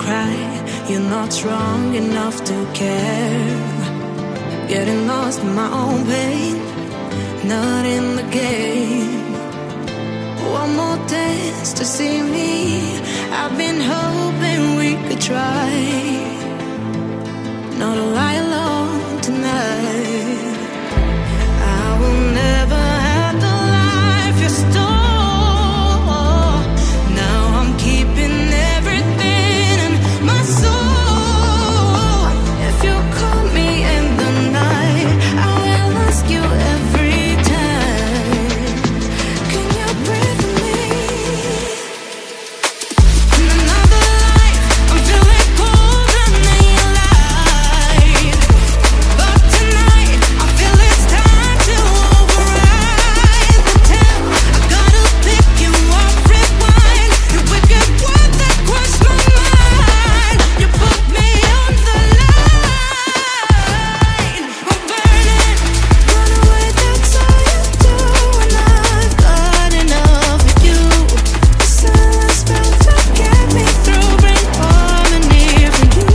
cry. You're not strong enough to care. Getting lost in my own pain, not in the game. One more dance to see me. I've been hoping we could try not to lie alone tonight. I will never have the life you stole. Now I'm keeping everything in my soul. If you call me in the night, I will ask you every time, can you breathe with me? In another life, I'm feeling cold and then light. But tonight, I feel it's time to override the temp. I gotta pick you up, rewind. Your wicked word that crushed my mind. You put me on the line. I'm burning, run away, that's all you do. And I've got enough of you. The silence spell to get me through, bring harmony for you.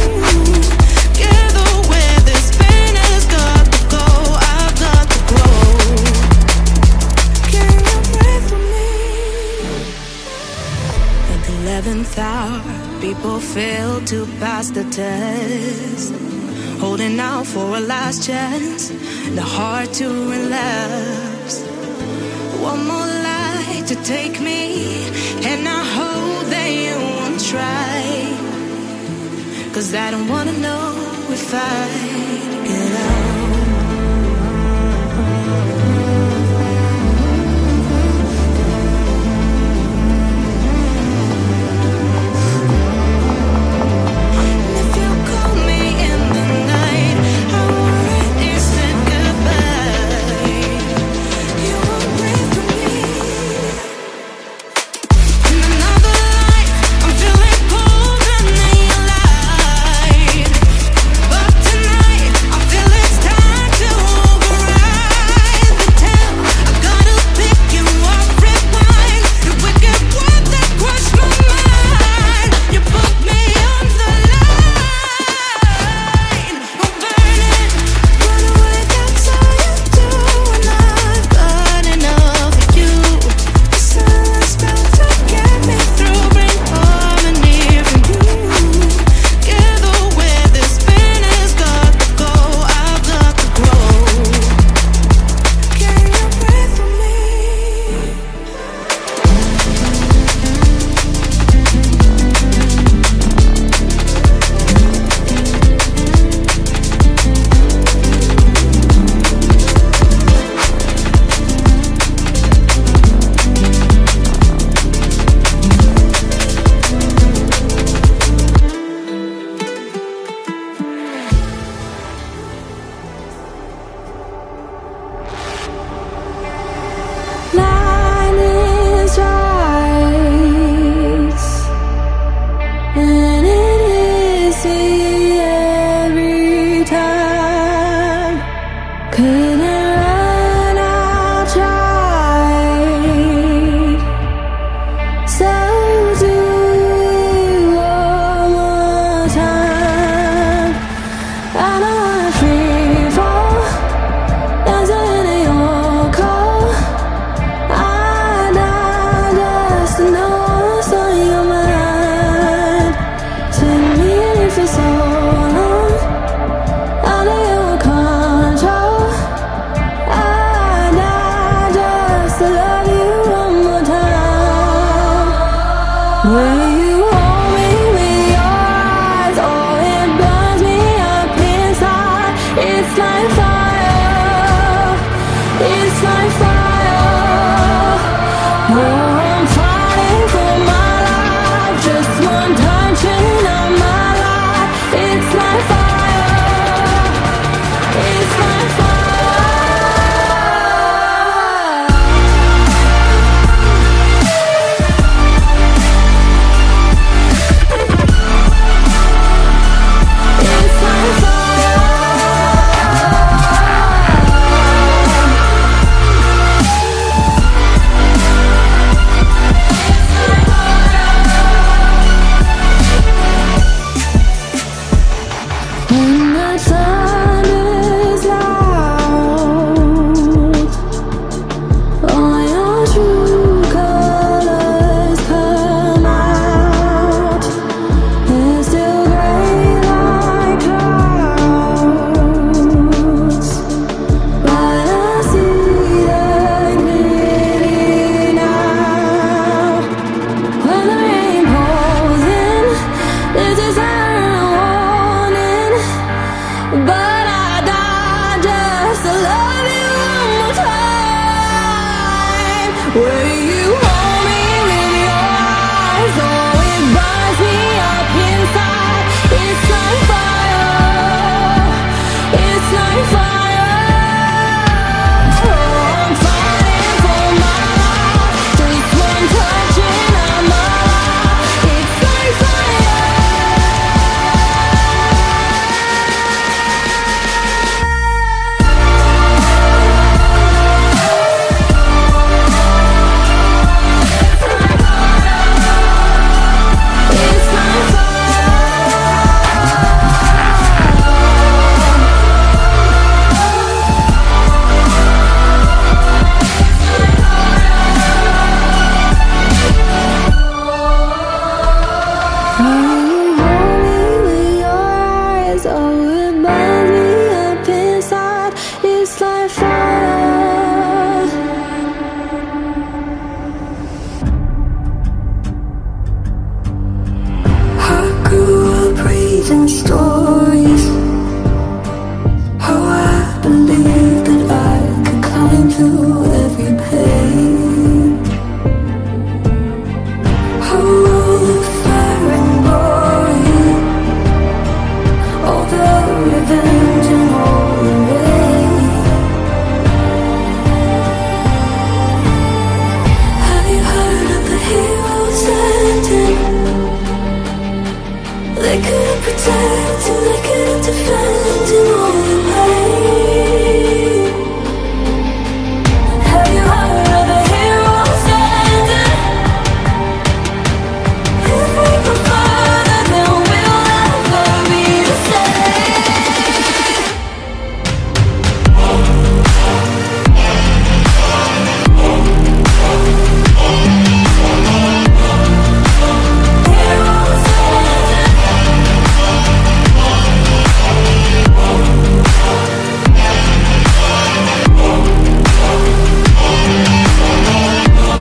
Together where this pain has got to go, I've got to grow. Can you breathe with me? At the 11th hour, people fail to pass the test, holding out for a last chance, the heart to relapse. One more light to take me, and I hope that you won't try, 'cause I don't wanna know if I get out. If you call me in the night, I already said goodbye. You won't breathe with me. In another life, I'm feeling cold and then light. But tonight, I feel it's time to override the temp. I gotta pick you up, rewind. The wicked word that crushed my mind. You put me on the line. I'm burning, run away, that's all you do. And I've got enough of you. The silence spell to get me through, bring harmony for you. Together where this pain has got to go, I've got to grow. Can you breathe with me? Line is right, and it is me every time. Couldn't run out, tried. So do it one more time. I don't wanna free fall, dancing in your cold. I just know what's on your mind. Spin me in for so long, out of your control. I just love you one more time. When you hold me with your eyes, oh, it burns me up inside. It's like fire, it's like fire. Oh, I'm fighting for my life, just one touch of my life. It's like fire, it's like fire. where